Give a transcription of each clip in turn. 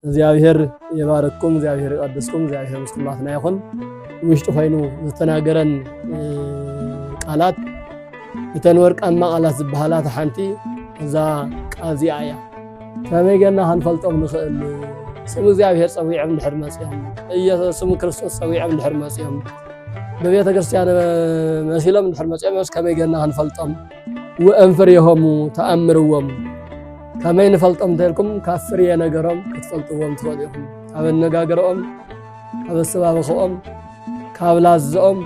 እግዚአብሔር የባረኩም እግዚአብሔር ይቀድስኩም እግዚአብሔር ምስክላትና ይሁን ውሽጥ ሆይኑ ዝተናገረን ቃላት የተንወርቃማ ቃላት ዝበሃላት ሓንቲ እዛ ቃል እዚኣ እያ ከመይገና ክንፈልጦም ንኽእል ስሙ እግዚአብሔር ፀዊዖም ድሕር መፅኦም ስሙ ክርስቶስ ፀዊዖም ድሕር መፅኦም በቤተ ክርስቲያን መሲሎም ድሕር መፅኦም ከመይገና ክንፈልጦም ወእንፍሬሆሙ ተኣምርዎም ከመይ ንፈልጦም እንተልኩም ካብ ፍርየ ነገሮም ክትፈልጥዎም ትኽእሉ ኢኹም ካብ ኣነጋገሮኦም ካብ ኣሰባብኽኦም ካብ ላዝኦም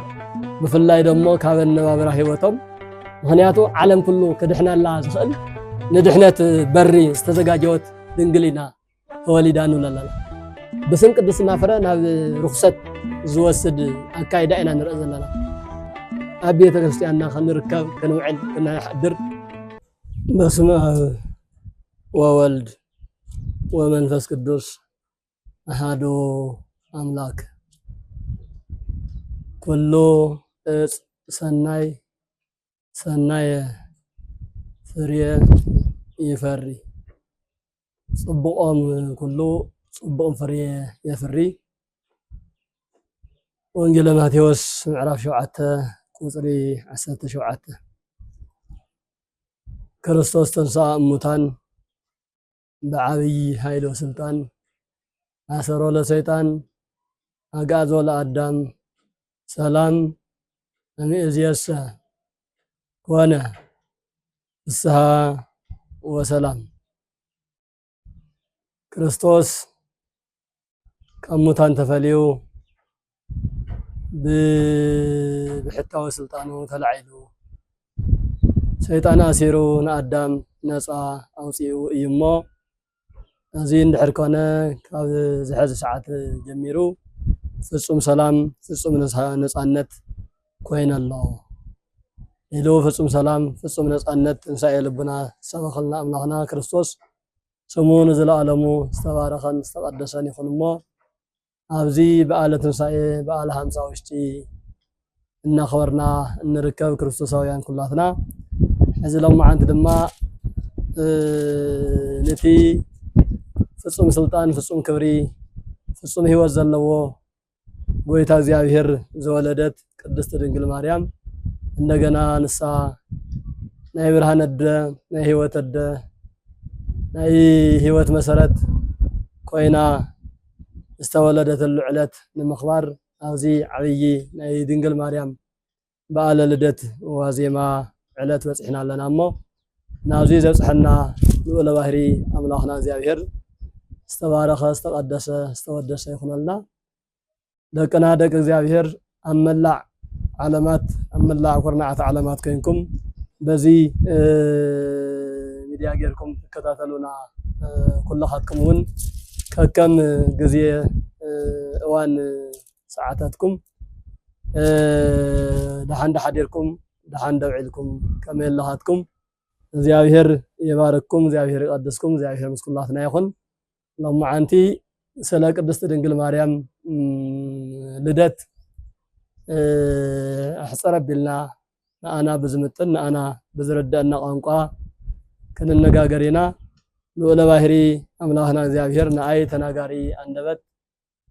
ብፍላይ ደሞ ካብ ኣነባብራ ሂወቶም ምክንያቱ ዓለም ኩሉ ክድሕነላ ዝኽእል ንድሕነት በሪ ዝተዘጋጀወት ድንግሊና ተወሊዳ ንብላ ኣለና ብስም ቅድስና ፍረ ናብ ርኩሰት ዝወስድ ኣካይዳ ኢና ንርኢ ዘለና ኣብ ቤተ ክርስቲያንና ክንርከብ ክንውዕል ክነሓድር በስመ አብ ወወልድ ወመንፈስ ቅዱስ አሐዱ አምላክ ኩሉ እፅ ሰናየ ፍርየ ይፈሪ ጽቡቆም ኩሉ ጽቡቅ ፍርየ የፍሪ ወንጌል ማቴዎስ ምዕራፍ 7 ቁጽሪ 17 ክርስቶስ ተንሥአ እሙታን بعبي هايلو سلطان أسرو لسيطان أقازو لأدام سلام أمي إزيس كوانا السها وسلام كريستوس كموتان تفليو بحتى وسلطانو تلعيلو سيطان أسيرو نأدام نصا أوصيو إيمو زين دحر كونه ካብ ዝሕዚ ሰዓት ጀሚሩ ፍጹም ሰላም ፍጹም ነፃነት ኮይነሎ ኢሉ ፍጹም ሰላም ፍጹም ነፃነት እንሳኤ ልቡና ሰበኸልና አምላኽና ክርስቶስ ስሙ ንዘለዓለሙ ዝተባረኸን ዝተቀደሰን ይኹን እሞ ኣብዚ በዓለ ትንሳኤ በዓለ ሃምሳ ውሽጢ እናኽበርና እንርከብ ክርስቶሳውያን ኩላትና ሕዚ ሎማዓንቲ ድማ ነቲ ፍጹም ስልጣን ፍጹም ክብሪ ፍጹም ህይወት ዘለዎ ጎይታ እግዚአብሔር ዘወለደት ቅድስት ድንግል ማርያም እንደገና ንሳ ናይ ብርሃን አደ ናይ ህይወት አደ ናይ ህይወት መሰረት ኮይና ዝተወለደትሉ ዕለት ንምኽባር ኣብዚ ዓብይ ናይ ድንግል ማርያም በዓለ ልደት ዋዜማ ዕለት በፂሕና ኣለና እሞ ናብዚ ዘብፅሐና ልዑለ ባህሪ አምላኽና እግዚአብሔር استبارخ استقدس استودس يخونلنا دقنا دق እግዚአብሔር أملع علامات أملع قرنعة علامات كينكم بزي ميديا غيركم تكتاتلونا كل خاتكمون كم غزيه اوان ساعاتكم دحان دحديركم دحان دوعلكم كم يلهاتكم እግዚአብሔር يبارككم እግዚአብሔር يقدسكم እግዚአብሔር مسكلاتنا يخون لما أنتي سلا قدست دنجل مريم لدت أحسر بلنا أنا بزمتن أنا بزردنا قنقا كن النجاجرينا لولا باهري أملاهنا زيابير نأي تناجري عندبت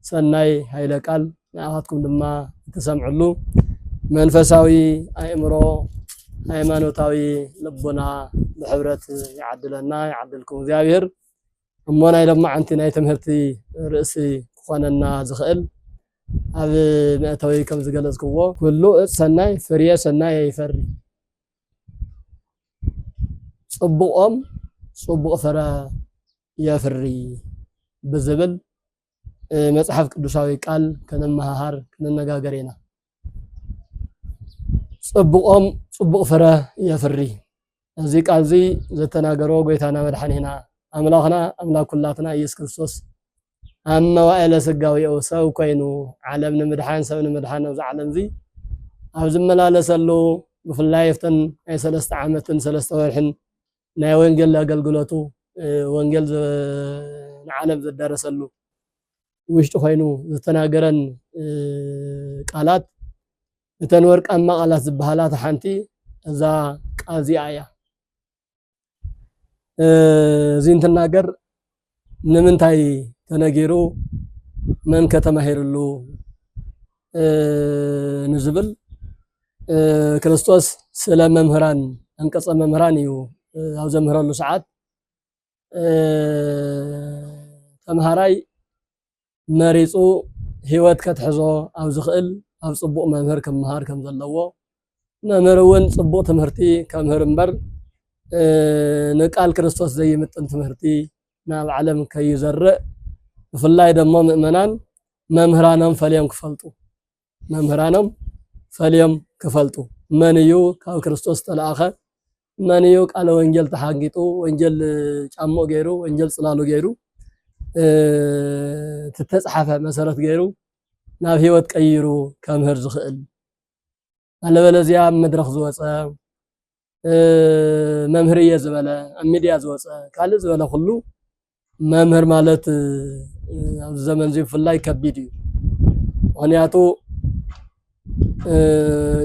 سناي هاي لقال نأخذكم لما تسمعلو منفساوي أمرو هيمانوتاوي لبنا بحبرة يعدلنا يعدلكم زيابير أمونا لما عنتنا تمهرتي رأسي خاننا زخيل هذا مأتوي كم زجلس قوة كله سناي فريا سناي يفري صبوا فرا يفري بالزبل مصحف قدساوي قال كنا مهار كنا نغاغرينا صبوا فرا يفري زي قال زي زتناغرو غيتانا مدحنينا أملاخنا أملاك كلاتنا يسوع كريستوس أما وإلى سجاوي أو سو كينو عالمنا مدحان سوينا مدحان وز عالم زي أو زملا لسلو بفلا يفتن أي سلست عامة سلست ورحن نا وينجل قلقلاتو وينجل عالم ذا درسلو وش تخينو تناقرن قالات تنورك أما قالات زبهالات حنتي እዛ ቃዚአያ ዚን ተናገር ንምንታይ ተነጊሩ መን ከተማሄርሉ ንዝብል ክርስቶስ ስለ መምህራን አንቀጸ መምህራን እዩ ኣብ ዘምህረሉ ሰዓት ተምሃራይ መሪጹ ህይወት ከትሕዞ ኣብ ዝኽእል ኣብ ጽቡቕ መምህር ክመሃር ከም ዘለዎ መምህር እውን ጽቡቕ ትምህርቲ ከምህር እምበር ንቃል ክርስቶስ ዘይምጥን ትምህርቲ ናብ ዓለም ከይዘርእ ብፍላይ ደሞ ምእመናን መምህራኖም ፈልዮም ክፈልጡ መን እዩ ካብ ክርስቶስ ተለኣኸ መን እዩ ቃለ ወንጌል ተሓንጊጡ ወንጌል ጫሞ ገይሩ ወንጌል ጽላሉ ገይሩ ተተጻሐፈ መሰረት ገይሩ ናብ ህይወት ቀይሩ ከምህር ዝኽእል አለበለዚያ መድረኽ ዝወፀ መምህር እየ ዝበለ ኣብ ሚድያ ዝወፀ ካልእ ዝበለ ኩሉ መምህር ማለት ኣብ ዘመን እዚ ብፍላይ ከቢድ እዩ ምክንያቱ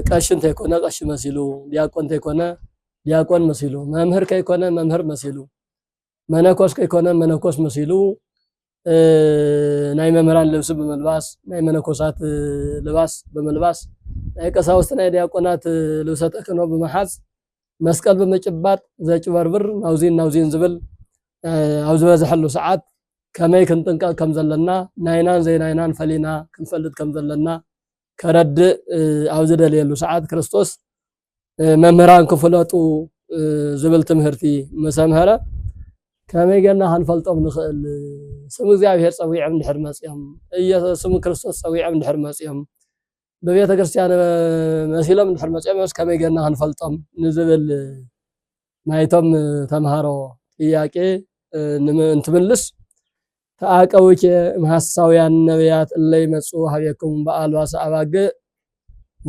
ቀሺ እንተይኮነ ቀሺ መሲሉ ዲያቆን እንተይኮነ ዲያቆን መሲሉ መምህር ከይኮነ መምህር መሲሉ መነኮስ ከይኮነ መነኮስ መሲሉ ናይ መምህራን ልብስ በመልባስ ናይ መነኮሳት ልባስ በመልባስ ናይ ቀሳውስት ናይ ዲያቆናት ልብሰ ተክህኖ በመሓዝ መስቀል በመጭባጥ ዘጭበርብር ናውዚን ዝብል ኣብ ዝበዝሐሉ ሰዓት ከመይ ክንጥንቀቅ ከም ዘለና ናይናን ዘይናይናን ፈሊና ክንፈልጥ ከም ዘለና ከረድእ ኣብ ዝደልየሉ ሰዓት ክርስቶስ መምህራን ክፍለጡ ዝብል ትምህርቲ መሰምሃረ ከመይ ገና ክንፈልጦም ንኽእል ስም እግዚአብሔር ፀዊዖም ድሕር መጽኦም ስም ክርስቶስ ፀዊዖም ድሕር መጽኦም በቤተ ክርስቲያን መሲሎም ድሕር መጽኦም ከመይ ገና ክንፈልጦም ንዝብል ናይቶም ተምሃሮ ጥያቄ እንትምልስ ተአቀውከ መሐሳውያን ነቢያት እለይ መጹ ሀበኩም በአልባሰ አባግዕ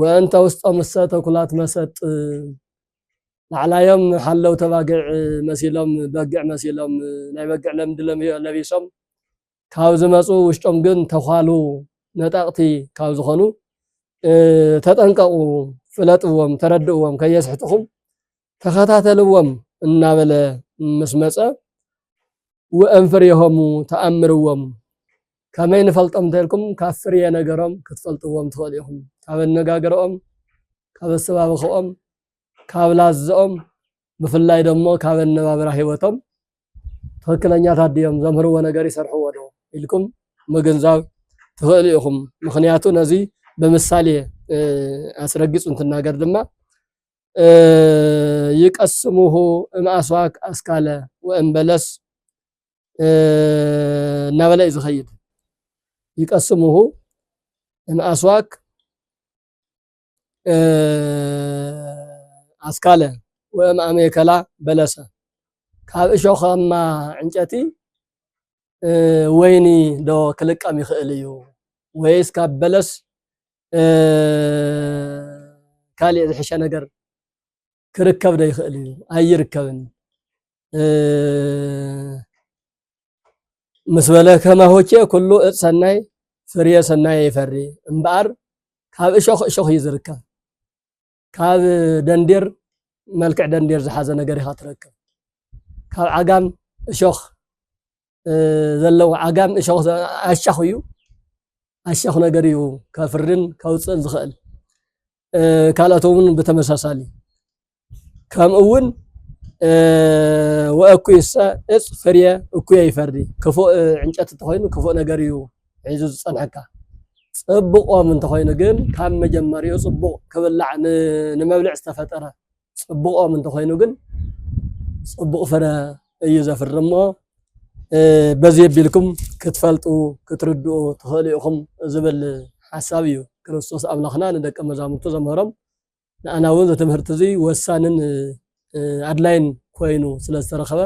ወእንተ ውስጦም ተኩላት መሰጥ ላዕላዮም ሓለው ተባግዕ መሲሎም በግዕ መሲሎም ናይ በግዕ ለምድ ለቢሶም ካብ ዝመጹ ውሽጦም ግን ተኳሉ ነጣቅቲ ካብ ዝኾኑ ተጠንቀቁ ፍለጥዎም ተረድእዎም ከየስሕትኩም ተኸታተልዎም እናበለ ምስ መጸ ወእንፍርየሆሙ ተኣምርዎም ከመይ ንፈልጦም ተልኩም ካብ ፍርየ ነገሮም ክትፈልጥዎም ትኽእሉ ኢኹም ካብ ኣነጋገሮኦም ካብ ኣሰባብኽኦም ካብ ላዝኦም ብፍላይ ደሞ ካብ ኣነባብራ ህይወቶም ትክክለኛታት ድዮም ዘምህርዎ ነገር ይሰርሕዎ ዶ ኢልኩም ምግንዛብ ትኽእሉ ኢኹም ምክንያቱ ነዚ በምሳሌ አስረግጹ እንትናገር ድማ ይቀስሙሁ እምአስዋክ አስካለ ወእምበለስ እናበለ ዝኸይድ ይቀስሙሁ እምአስዋክ አስካለ ወእምአሜከላ በለሰ ካብ እሾኻማ ዕንጨቲ ወይኒ ዶ ክልቀም ይኽእል እዩ ወይስ ካብ በለስ ካልእ ዝሕሸ ነገር ክርከብ ዶ ይኽእል እዩ ኣይርከብን ምስ በለ ከማሆቼ ኩሉ እፅ ሰናይ ፍርየ ሰናይ ይፈሪ እምበኣር ካብ እሾኽ እዩ ዝርከብ ካብ ደንዴር መልክዕ ደንዴር ዝሓዘ ነገር ኢኻ ትረክብ ካብ ዓጋም እሾኽ ዘለዎ ዓጋም እሾኽ ኣሻኽ እዩ ኣሻኽ ነገር እዩ ከፍርን ከውፅእን ዝኽእል ካልኦቶምን ብተመሳሳሊ ከምኡውን ወእኩይሰ እፅ ፍርየ እኩየ ይፈሪ ክፉእ ዕንጨት እንተኾይኑ ክፉእ ነገር እዩ ሒዙ ዝፀንሐካ ጽቡቕ እንተኾይኑ ግን ካብ መጀመሪኡ ጽቡቕ ክብላዕ ንመብልዕ ዝተፈጠረ ጽቡቕ እንተኾይኑ ግን ጽቡቕ ፍረ እዩ ዘፍሪ እሞ በዚ የቢልኩም ክትፈልጡ ክትርድኡ ትኽእሉ ኢኹም ዝብል ሓሳብ እዩ ክርስቶስ ኣምላኽና ንደቀ መዛሙርቱ ዘምህሮም ንኣና እውን ትምህርቲ እዚ ወሳንን ኣድላይን ኮይኑ ስለ ዝተረኸበ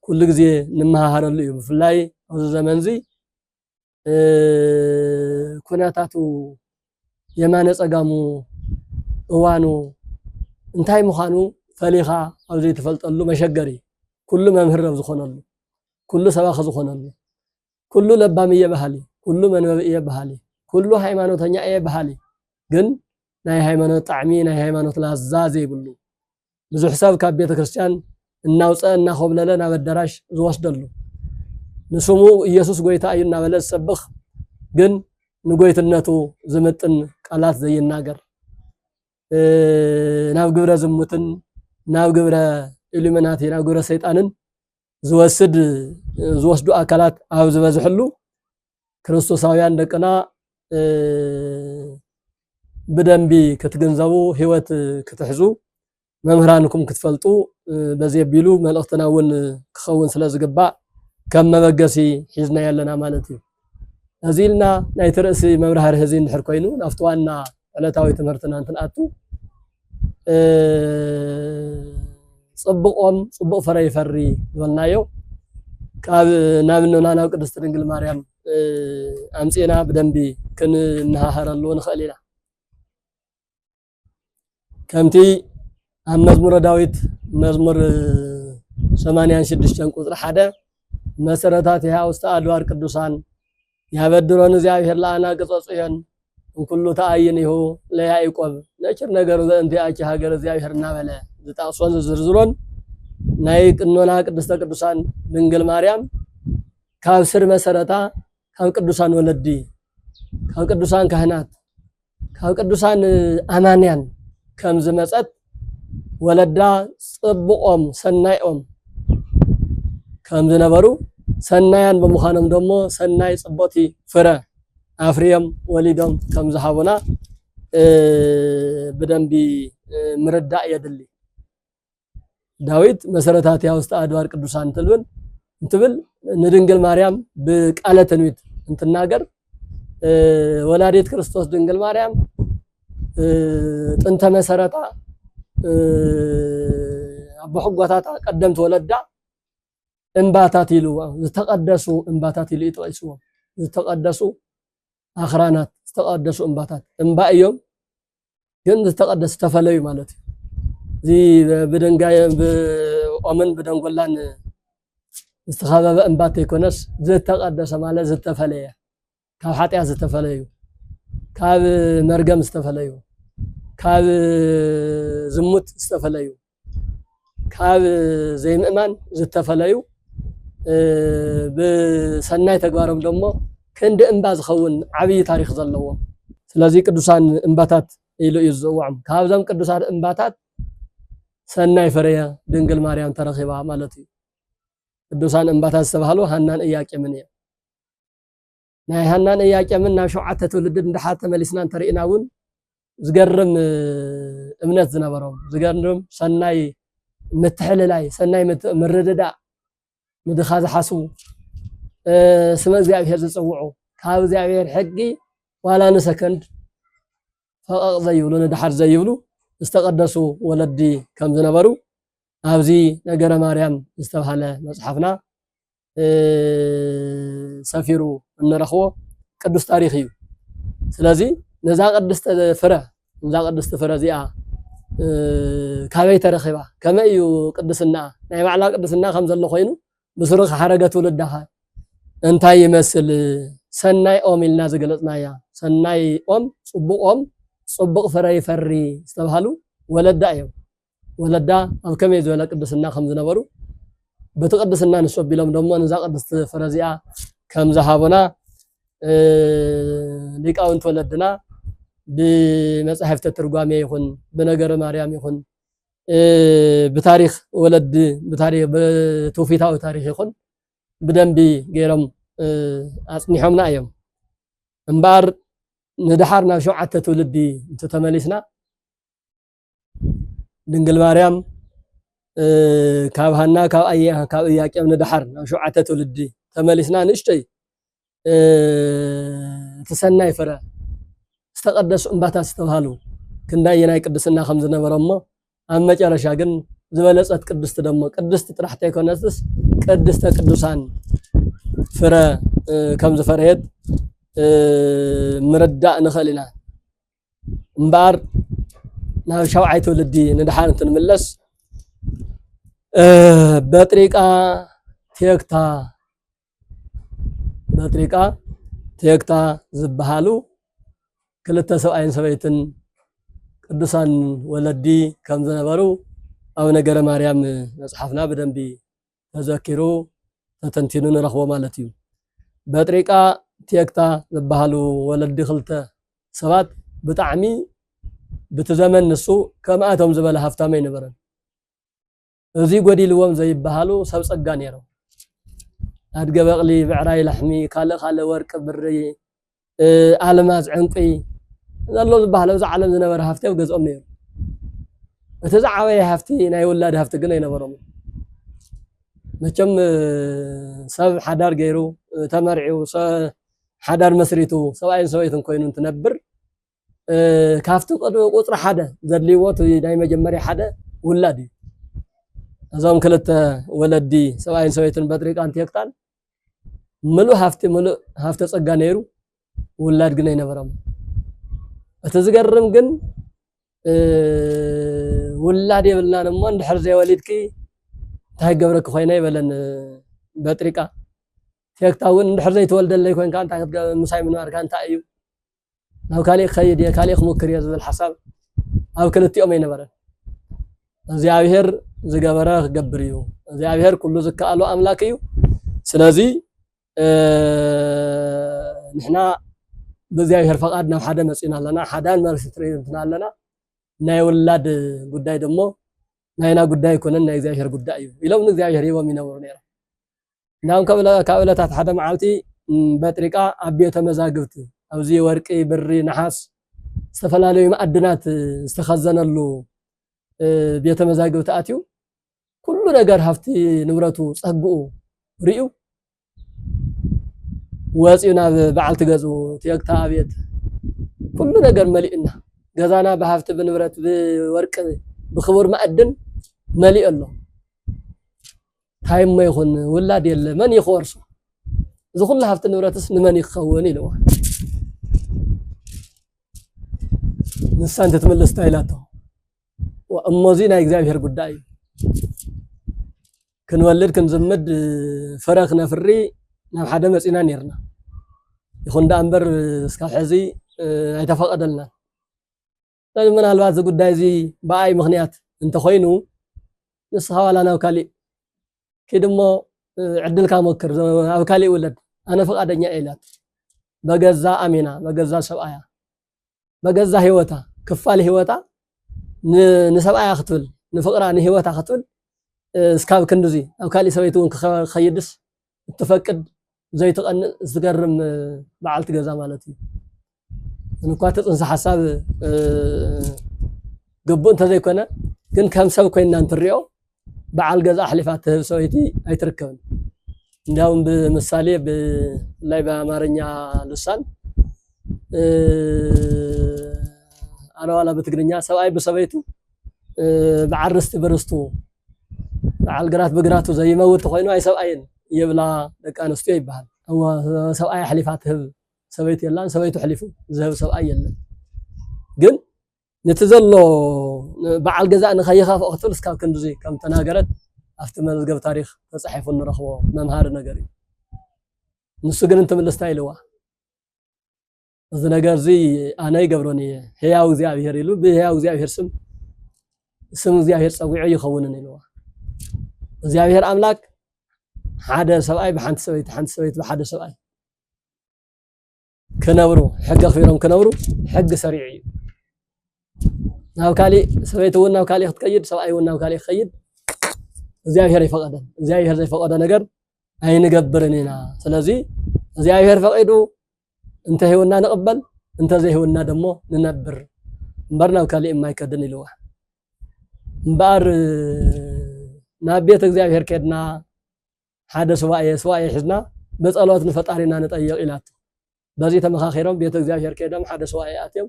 ኩሉ ግዜ ንመሃሃረሉ እዩ ብፍላይ ኣብዚ ዘመን እዚ ኩነታቱ የማነ ፀጋሙ እዋኑ እንታይ ምዃኑ ፈሊኻ ኣብ ዘይትፈልጠሉ መሸገሪ ኩሉ መምህር ኣብ ዝኾነሉ ኩሉ ሰባኺ ዝኾነሉ ኩሉ ለባም እየ ባህሊ ኩሉ መንበብ እየ ባህሊ ኩሉ ሃይማኖተኛ እየ ባህሊ ግን ናይ ሃይማኖት ጣዕሚ ናይ ሃይማኖት ላዛ ዘይብሉ ብዙሕ ሰብ ካብ ቤተ ክርስቲያን እናውፀአ እናኸብለለ ናብ ኣዳራሽ ዝወስደሉ ንስሙ ኢየሱስ ጎይታ እዩ እናበለ ዝሰብኽ ግን ንጎይትነቱ ዝምጥን ቃላት ዘይናገር ናብ ግብረ ዝሙትን ናብ ግብረ ኢሉሚናቲ ናብ ግብረ ሰይጣንን ዝወስዱ ኣካላት ኣብ ዝበዝሕሉ ክርስቶሳውያን ደቅና ብደንቢ ክትገንዘቡ ህይወት ክትሕዙ መምህራንኩም ክትፈልጡ በዚህ ቢሉ መልእኽትና እውን ክኸውን ስለ ዝግባእ ከም መበገሲ ሒዝና ያለና ማለት እዩ እዚልና ናይ ትርእሲ መብራህሪ ህዚ እንድሕር ኮይኑ ናብቲ ዋና ዕለታዊ ትምህርትና እንትንኣቱ ጽቡቕ ፍረ ይፈሪ ዝበልናዮ ካብ ናብና ናብ ቅድስት ድንግል ማርያም ኣምፂና ብደንቢ ክንነሃረሉ ንኽእል ኢና ከምቲ ኣብ መዝሙረ ዳዊት መዝሙር 86 ቁጥሪ 1 መሰረታት ውስተ ኣድባር ቅዱሳን ያበድሮን እግዚአብሔር ለአና ቅጾጽዮን ኩሉ ተአይንሁ ለያዕቆብ ነጭር ነገሩ ዘእንቲአኪ ሀገር እግዚአብሔር እናበለ ዝጣቅሶን ዝዝርዝሮን ናይ ቅኖና ቅድስተ ቅዱሳን ድንግል ማርያም ካብ ስር መሰረታ ካብ ቅዱሳን ወለዲ ካብ ቅዱሳን ካህናት ካብ ቅዱሳን አማንያን ከም ዝመጸት ወለዳ ጽቡቆም ሰናይኦም ከም ዝነበሩ ሰናያን በመዃኖም ደሞ ሰናይ ጽቦቲ ፍረ አፍሪዮም ወሊዶም ከም ዝሃቡና በደንቢ ምርዳእ የድሊ ዳዊት መሰረታት ውስተ አድባር ቅዱሳን እንትብል ንድንግል ማርያም በቃለ ትንቢት እንትናገር ወላዲት ክርስቶስ ድንግል ማርያም ጥንተ መሰረታ አበሕጓታታ ቀደምት ወለዳ እንባታት ይሉ ዝተቀደሱ እንባታት ይሉ ይጠይሱ ዝተቀደሱ አኽራናት ዝተቀደሱ እንባታት እንባ እዮም ግን ዝተቀደሱ ተፈለዩ ማለት እዚ በድንጋይ በኦመን በደንጎላን ዝተኸበበ እንባት ይኮነስ ዝተቀደሰ ማለት ዝተፈለየ ካብ ኃጢያ ዝተፈለዩ ካብ መርገም ዝተፈለዩ ካብ ዝሙት ዝተፈለዩ ካብ ዘይምእማን ዝተፈለዩ በሰናይ ተግባሮም ደሞ ክንድ እንባ ዝኸውን ዓብይ ታሪኽ ዘለዎ ስለዚ ቅዱሳን እንባታት ኢሉ ይዝውዖም ካብዞም ቅዱሳን እንባታት ሰናይ ፍሬ ድንግል ማርያም ተረኺባ ማለት እዩ ቅዱሳን እንባታት ዝተባሃሉ ሃናን ኢያቄምን እዮም ናይ ሃናን ኢያቄምን ናብ 7 ትውልድ እንድሓር ተመሊስና እንተሪእና እውን ዝገርም እምነት ዝነበሮም ዝገርም ሰናይ ምትሕልላይ ሰናይ ምርድዳ ምድኻ ዝሓስቡ ስመ እግዚአብሔር ዝጽውዑ ካብ እግዚአብሔር ሕጊ ዋላ ንሰከንድ ፈቀቅ ዘይብሉ ንድሓር ዘይብሉ ዝተቀደሱ ወለዲ ከም ዝነበሩ ኣብዚ ነገረ ማርያም ዝተባሃለ መጽሓፍና ሰፊሩ እንረኽቦ ቅዱስ ታሪኽ እዩ ስለዚ ነዛ ቅድስተ ፍረ እዚኣ ካበይ ተረኺባ ከመይ እዩ ቅድስና ናይ ባዕላ ቅድስና ከም ዘሎ ኮይኑ ብስሩኽ ሓረገት ውልዳኻ እንታይ ይመስል ሰናይ ኦም ኢልና ዝገለጽናያ ሰናይ ኦም ጽቡቕ ፍረ ይፈሪ ዝተባሃሉ ወለዳ እዮም ወለዳ ኣብ ከመይ ዝበለ ቅድስና ከም ዝነበሩ በቲ ቅድስና ንሰቢሎም ደሞ ነዛ ቅድስት ፍረ እዚኣ ከም ዝሃቡና ሊቃውንት ወለድና ብመጽሐፍተ ትርጓሜ ይኹን በነገረ ማርያም ይኹን በታሪኽ ወለድ በታሪኽ በትውፊታዊ ታሪኽ ይኹን ብደንቢ ገይሮም አጽኒሖምና እዮም እምባር ንድሓር ናብ 7 ትውልዲ ተመሊስና ድንግል ማርያም ካብ ሃና ካብ ኢያቄም ንድሓር ናብ 7 ትውልዲ ተመሊስና ንእሽተይ ተሰናይ ፍረ ዝተቀደሱ እንባታት ዝተባሃሉ ክንዳይ ናይ ቅድስና ከም ዝነበረሞ ኣብ መጨረሻ ግን ዝበለጸት ቅድስት ደሞ ቅድስት ጥራሕተ ይኮነስስ ቅድስተ ቅዱሳን ፍረ ከም ዝፈረየት ምርዳእ ንኽእል ኢና እምበር ናብ 7 ትውልዲ ንድሓር እንትንምለስ በጥሪቃ ቴክታ ዝበሃሉ ክልተ ሰብኣይን ሰበይትን ቅዱሳን ወለዲ ከም ዝነበሩ أو نجار مريم مصحفنا بدن بي تذكروا تتنتينون رخوة مالتيو بطريقة تيكتا زبهالو ولد دخلته سبات بطعمي بتزمن نسو كما أتهم زبالة هفتامين برن زي قدي لوام زي بهالو سب صقا نيرو أتقبق لي بعراي لحمي خاله ورك بري ألماس عنقي زلو زبهالو زعلم زنبر هفتي وقزقم نيرو وتزعوي هفتي ناي ولاد هفتي قنا ينبرم مچم سب حدار غيرو تمرعو حدار مسريتو سواء سويتن كوينون تنبر كافتو قطر حدا زدليوت داي مجمري حدا ولادي ازوم كلت ولدي سواء سويتن بطريق انت يقطال ملو هافته صقا نيرو ولاد غنا ينبرم اتزغرم ግን ولاد يبلنا دمو اند حرزي وليدكي تاي قبرك خوينا يبلن بطريقه تيكتاون اندحر زي تولد لي كون كان تاخد مساي من اركان تايو او كالي خيد يا كالي مكر يا زل حساب او كلتيوم ينبر እግዚአብሔር ዝገበረ ገበሪዩ እግዚአብሔር ኩሉ ዝካአሉ አምላክዩ ስለዚህ ንሕና በእግዚአብሔር ፈቃድና ሓደ መጽና ለና ሓዳን መልስትሪና ለና ናይ ወላድ ጉዳይ ደሞ ናይና ጉዳይ ኮነን ናይ እግዚአብሔር ጉዳይ እዩ ኢሎም እግዚአብሔር ይቦም ይነብሩ ነይራ ናም ከብለታት ሓደ መዓልቲ በጥሪቃ አብየተ መዛግብት አውዚ ወርቂ ብሪ ነሐስ ዝተፈላልዩ ማዕድናት ዝተኸዘነሉ ቤተ መዛግብት አትዩ ኩሉ ነገር ሃፍቲ ንብረቱ ጸግኡ ሪኡ ወፂና በዓልቲ ገዙ ተክታ ቤት ኩሉ ነገር መሊእና ገዛና በሃፍቲ በንብረት በወርቅ بخبر مأدن مليء الله تايم ما يخون ولاد يلا من يخورسو إذا كلها هفت النوراتس من يخوني له نسان تتمل ستايلاته وأما زينا يجزاهم هرب الداي كن ولد كن زمد فرقنا فري نام حدا مسينا نيرنا يخون دا أمبر سكاف حزي يتفقد لنا من الوقت زود دايزي باي مغنيات انت خوينو نصها ولا انا وكالي كدمو عدل كاموكر او كالي ولد انا فقادنيا ايلات بغزا امينا بغزا سبايا بغزا هيوتا كفال هيوتا نسبايا ختول نفقران هيوتا ختول اسكاب كندزي او كالي سويتون خيدس تفقد زي تقن زغرم بعلت غزا مالتي نكوات انس حساب قبون تزيكونا كن كم سب كوينا نتريو بعل غزا حلفات سويتي ايتركبن እንዳውም በምሳሌ በላይ በአማርኛ ልሳን አለዋላ በትግርኛ ሰብአይ በሰበይቱ በዓርስቲ በርስቱ በዓል ግራት በግራቱ ዘይመውት ኮይኑ አይ ሰብአይን ይብላ ደቃንስቱ ይባል هو ሰብአይ حلفات سويت يلان سويت حلفو ذهب سبعي يلان ግን نتزلو بعل جزاء نخيخاف اقتل اسكاب كندزي كم تناغرت افت مزغب تاريخ تصحيفو نرخو ممهار نغري نسو ግን انت ملستايلوا እዚ ነገር እዚ አነ ይገብሮኒ ህያው እግዚአብሔር ይሉ በህያው እግዚአብሔር ስም እግዚአብሔር ጸዊዑ ይኸውንን ይልዋ እግዚአብሔር አምላክ ሓደ ሰብአይ በሓንቲ ሰበይት በሓደ ሰብአይ كنبرو حق خيرهم كنبرو حق سريع ناو كالي سويتو ناو كالي تقيد سواي وناو كالي خيد እግዚአብሔር ይፈቀደን እግዚአብሔር ዘይፈቀደ ነገር አይንገብርንና ስለዚህ እግዚአብሔር ፈቀዱ እንተ ህይወና ነቀበል እንተ ዘይህወና ደሞ ንነብር እንበርናው ካሊ የማይከደን ይልዋ እንባር ናቤት እግዚአብሔር ከድና ሓደ ሰዋይ ሕዝና በጸሎት ንፈጣሪና ንጠይቅ ኢላት በዚህ ተመኻኺሮም ቤተ እግዚአብሔር ከደም ሓደ ሰዋይ አትዮም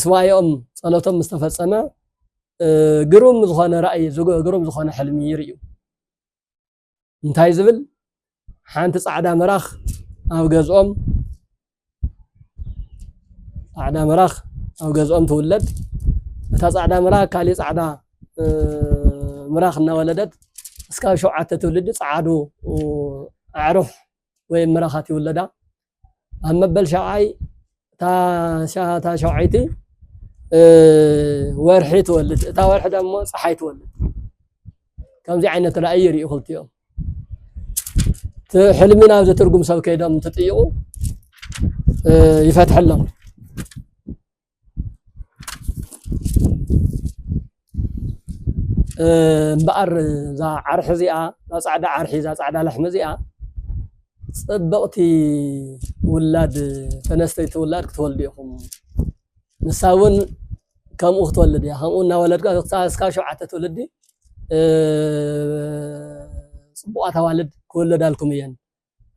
ሰዋይኦም ጸሎቶም መስተፈጸመ ግሩም ዝኾነ ራእይ ግሩም ዝኾነ ሕልሚ ይርዩ እንታይ ዝብል ሓንቲ ጻዕዳ መራኽ ኣብ ገዝኦም ትውለድ እታ ጻዕዳ መራኽ ካሊ ጻዕዳ መራኽ እናወለደት እስካብ 7 ትውልድ ጻዕዱ አዕሩፍ ወይ መራኻት ይውለዳ أما بل شعاي تا شعايتي ورحي تولد تا ورح دمو صحي تولد كم زي عينة رأي ريء خلتيهم حلمنا إذا ترجم سو كيدا متطيقوا يفتح لهم بقر ذا عرح زيئة ذا صعدة عرحي ذا صعدة لحم زيئة صبقتي ولاد تنستي تولاد كتولديهم نساون كم أخت ولد يا هم قلنا ولد كاش عتة ولدي صبقات والد كل دالكم ين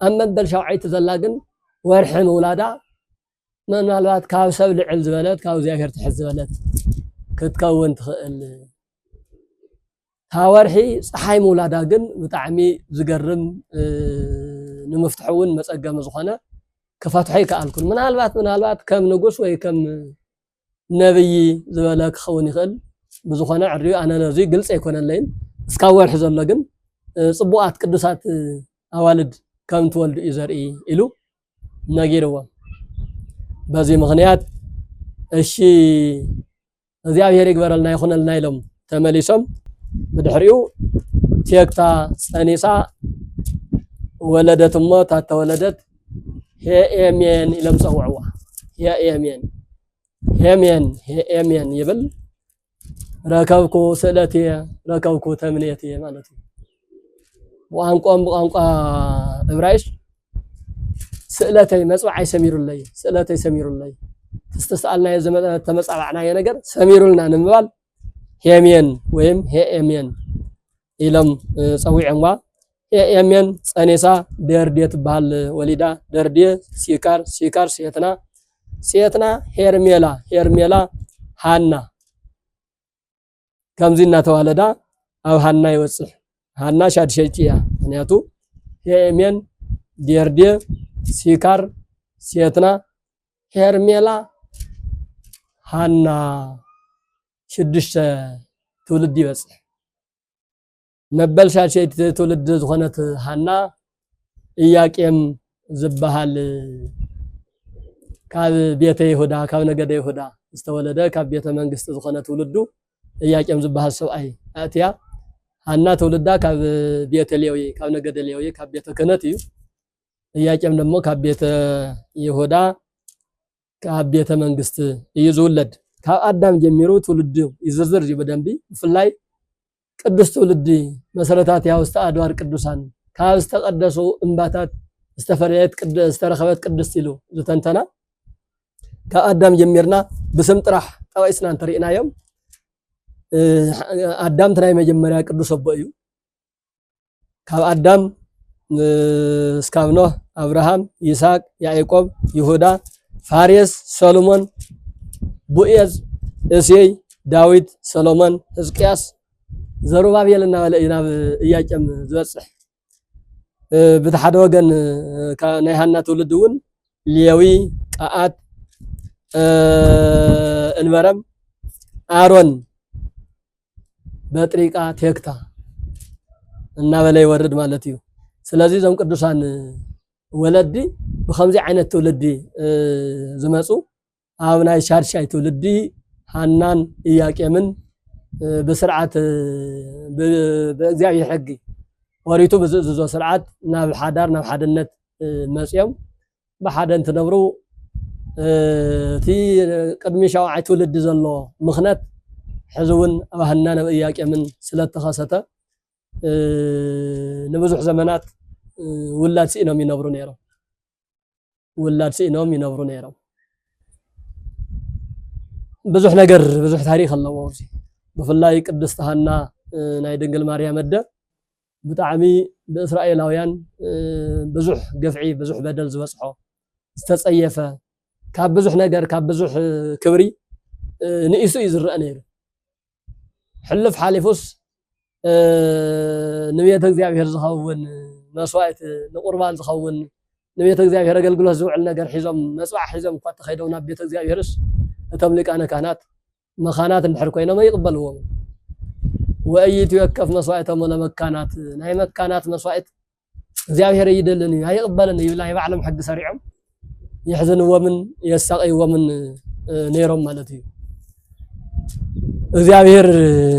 أما بدل شوعي تزلاجن ورحم ولادا من الوقت كاو سبل علز بلد كاو زيافر تحز بلد كتكون تخل هاورحي صحي مولادا جن بتعمي زجرم نمفتحون مسأجة مزخنة كفتحي كأنكم من الوقت كم نقص وهي كم نبي زبالك خوني خل بزخنة عريو أنا نزي قلت يكون اللين سكاور حزن لجن صبوات قدسات أوالد كم تولد إزري إلو نجيروا بازي مغنيات الشيء زي أبيرك برالنا يخون النايلم تمليسم بدحريو تيكتا سانيسا ولدت موت تولدت هي إيمين إلى مسوعوا هي إيمين يبل ركبكو سلتي ركبكو تمنيتي مالتي وأنقم إبرايش سلتي مسوعي سمير الله سلتي سمير الله تستسألنا يا زمان تمسأل عنا يا نجر سمير لنا نمبال هيمين ويم هيمين إلهم سوي عموا هيمين سانيسا دردية بحال وليدا دردية سيكار سيتنا هيرميلا هانا كم زينا توالدا أو هانا يوصح هانا شاد شيئا نياتو هيمين دردية سيكار سيتنا هيرميلا هانا شدش تولد بس نبل شاشة تولد زخنة هانا إياك زبهال كاب بيته يهودا كاب نجد يهودا استولده كاب بيته منجست زخنة تولدو إياك زبهال سوء أتيا هانا تولدا كاب بيته ليوي كاب نجد ليوي كاب بيته كنتيو إياك نمو كاب بيته يهودا كاب بيته منجست يزولد كأدم جميرو تولدو يزرزر جبدنبي فلاي قدس تولدي مسرتات يا أستاذ أدوار قدسان كاستقدسوا انباتات استفريت قدس استرخبت قدس يلو زتنتنا كأدم جميرنا بسم طرح طويسنا انترينا يوم أدم تراي مجمريا قدس أبويو كأدم سكابنو أبراهام يساق يعقوب يهودا فارس سولومون بوئيز اسي داويد سلومان حزقياس زروبابيلنا ولا إياكم زوصح بتحد وجن كناي هانا تولدون ليوي قات انمرم آرون بطريقة تيكتا እና በላይ ወርድ ማለት እዩ ስለዚህ ዞም ቅዱሳን ወለዲ በخمسه አይነት ትውልዲ ዝመጹ አብናይ ሻርሻይ ትውልዲ ሃናን ኢያቄምን በስርዓት በእግዚአብሔር ሕግ ወሪቱ በዝዞ ስርዓት ናብ ሓዳር ናብ ሓድነት መጽዮም በሓደን ትነብሩ ቲ ቅድሚ ሻውዓይ ትውልዲ ዘሎ ምኽነት ሕዝውን ኣብ ሃናን ኣብ ኢያቄምን ስለተኸሰተ ንብዙሕ ዘመናት ውላድ ሲኢኖም ይነብሩ ነይሮም ውላድ ሲኢኖም ይነብሩ ነይሮም ብዙሕ ነገር ብዙሕ ታሪክ ኣለዎ እዚ ብፍላይ ቅድስት ሃና ናይ ድንግል ማርያም ኣደ ብጣዕሚ ብእስራኤላውያን ብዙሕ ገፍዒ ብዙሕ በደል ዝበፅሖ ዝተጸየፈ ካብ ብዙሕ ነገር ካብ ብዙሕ ክብሪ ንኢሱ እዩ ዝረአ ነይሩ ሕልፍ ሓሊፉስ ንቤተ እግዚአብሔር ዝኸውን መስዋዕት ንቁርባን ዝኸውን ንቤተ እግዚአብሔር አገልግሎት ዝውዕል ነገር ሒዞም መጽዋዕ ሒዞም እኳ ተኸይደው ናብ ቤተ እግዚአብሔርስ እቶም ሊቃነ ካህናት መኻናት እንድሕር ኮይኖም ይቕበልዎም ወእይቱ የከፍ መስዋዕቶም ለመካናት ናይ መካናት መስዋዕት እግዚአብሔር ይደልን አይቅበልን ይብላ ይባዕለም ሕግ ሰሪዖም ይሕዝንዎምን የሳቀይዎምን ነይሮም ማለት እዩ እግዚአብሔር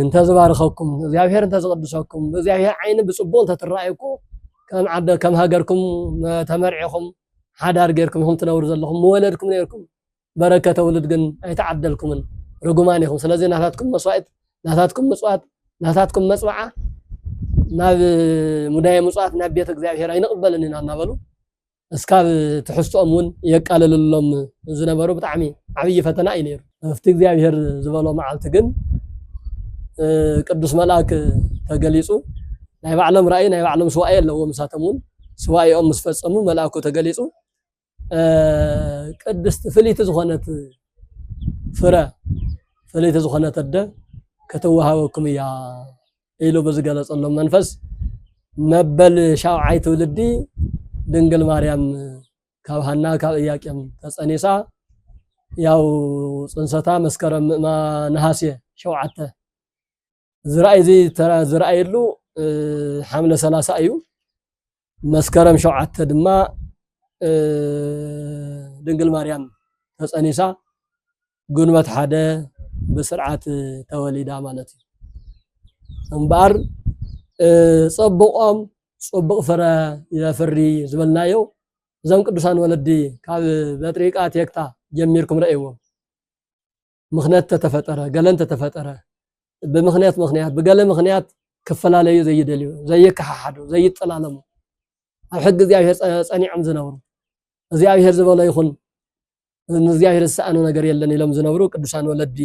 እንተዝባርኸኩም እግዚአብሔር እንተዝቅድሰኩም እግዚአብሔር ዓይን ብጽቡቅ እንተትረኣየኩ ከም ሃገርኩም ተመርዒኹም ሓዳር ጌርኩም ኢኹም ትነብሩ ዘለኹም ወለድኩም ነርኩም በረከተ ውልድ ግን ኣይተዓደልኩምን ርጉማን ኢኹም ስለዚ ናታትኩም መስዋዕት ናታትኩም ምጽዋት ናታትኩም መጽዋዓ ናብ ሙዳየ ምጽዋት ናብ ቤተ እግዚአብሔር ኣይንቕበልን ኢና እናበሉ እስካብ ትሕዝቶኦም እውን የቃልልሎም ዝነበሩ ብጣዕሚ ዓብይ ፈተና እዩ ነይሩ ኣብቲ እግዚአብሔር ዝበሎ መዓልቲ ግን ቅዱስ መልአክ ተገሊጹ ናይ ባዕሎም ራእይ ናይ ባዕሎም ስዋኤ ኣለዎም ንሳቶም እውን ስዋኤኦም ምስ ፈጸሙ መልአኩ ተገሊጹ ቅድስት ፍልይቲ ዝኾነት ፍረ ፍልይቲ ዝኾነት ኣደ ከተወሃበኩም እያ ኢሉ ብዝገለጸሎም መንፈስ መበል ሻውዓይ ትውልዲ ድንግል ማርያም ካብ ሃና ካብ ኢያቄም ተጸኒሳ ያው ጽንሰታ መስከረም ነሐሴ ሸውዓተ ዝረአየሉ ሐምለ 30 እዩ መስከረም ሸውዓተ ድማ ድንግል ማርያም ተጸኒሳ ጉንበት ሓደ ብስርዓት ተወሊዳ ማለት እዩ እምበር ጽቡቆም ጽቡቅ ፍረ ይፈሪ ዝበልናዮ እዞም ቅዱሳን ወለዲ ካብ በጥሪቃ ቴክታ ጀሚርኩም ረእይዎ ምኽንያት ተተፈጠረ ገለን ተተፈጠረ ብምኽንያት ብገለ ምኽንያት ክፈላለዩ ዘይደልዩ ዘይከሓሓዱ ዘይጥላለሙ ኣብ ሕጊ እግዚአብሔር ጸኒዖም ዝነበሩ እግዚአብሔር ዝበሎ ይኹን እግዚአብሔር ዝሰኣኑ ነገር የለን ኢሎም ዝነበሩ ቅዱሳን ወለዲ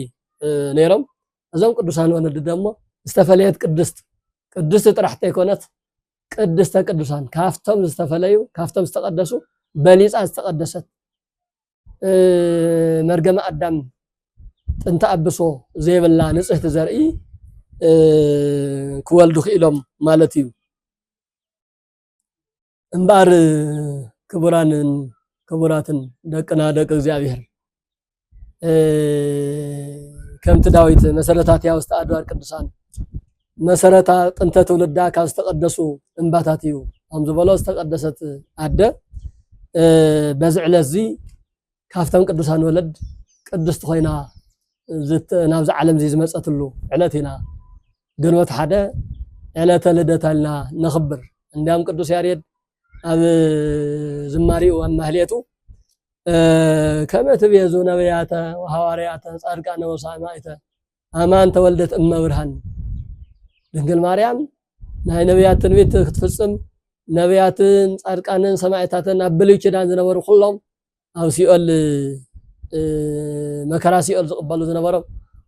ነይሮም እዞም ቅዱሳን ወለዲ ደሞ ዝተፈለየት ቅድስት ጥራሕተ ይኮነት ቅድስተ ቅዱሳን ካፍቶም ዝተፈለዩ ካፍቶም ዝተቀደሱ በሊጻ ዝተቀደሰት መርገመ አዳም ጥንተ አብሶ ዘይብላ ንጽህት ዘርኢ ክወልዱ ኽኢሎም ማለት እዩ እምባር ክቡራትን ደቅና ደቅ እግዚአብሔር ከምቲ ዳዊት መሰረታት ያው ዝተአድዋር ቅዱሳን መሰረታ ጥንተ ትውልዳ ካብ ዝተቀደሱ እንባታት እዩ ከም ዝበሎ ዝተቀደሰት አደ በዝዕለዚ ካፍተም ቅዱሳን ወለድ ቅድስት ኮይና ናብዚ ዓለም ዝመጸትሉ ዕለት ኢና ግንቦት ሓደ ዕለተ ልደታልና ነኽብር እንዲያም ቅዱስ ያሬድ ኣብ ዝማሪኡ ማህሌቱ ከመ ትቤዙ ነቢያተ ወሐዋርያተ ጻድቃነ ወሰማዕተ አማን ተወልደት እመብርሃን ድንግል ማርያም ናይ ነቢያት ትንቢት ክትፍጽም ነቢያትን ጻድቃንን ሰማዕታትን ኣብ ብሉይ ኪዳን ዝነበሩ ኩሎም ኣብ ሲኦል መከራ ሲኦል ዝቕበሉ ዝነበሮም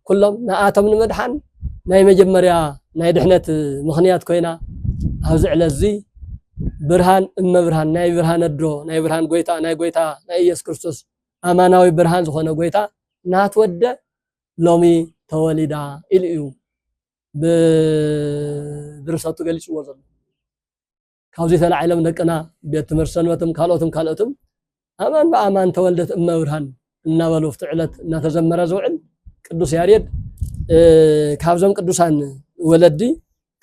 ኩሎም ንኣቶም ንምድሓን ናይ መጀመርያ ናይ ድሕነት ምኽንያት ኮይና ኣብዚ ዕለት እዚ ብርሃን እመብርሃን ናይ ብርሃን ኣዶ ናይ ብርሃን ጎይታ ናይ ጎይታ ናይ ኢየሱስ ክርስቶስ ኣማናዊ ብርሃን ዝኾነ ጎይታ ናትወደ ሎሚ ተወሊዳ ኢሉ እዩ ብድርሰቱ ገሊጽዎ ዘሎ ካብዚ ተላዒሎም ደቅና ቤት ትምህርቲ ሰንበትም ካልኦትም ኣማን በኣማን ተወልደት እመብርሃን እናበሉ ፍቲ ዕለት እናተዘመረ ዝውዕል ቅዱስ ያሬድ ካብዞም ቅዱሳን ወለዲ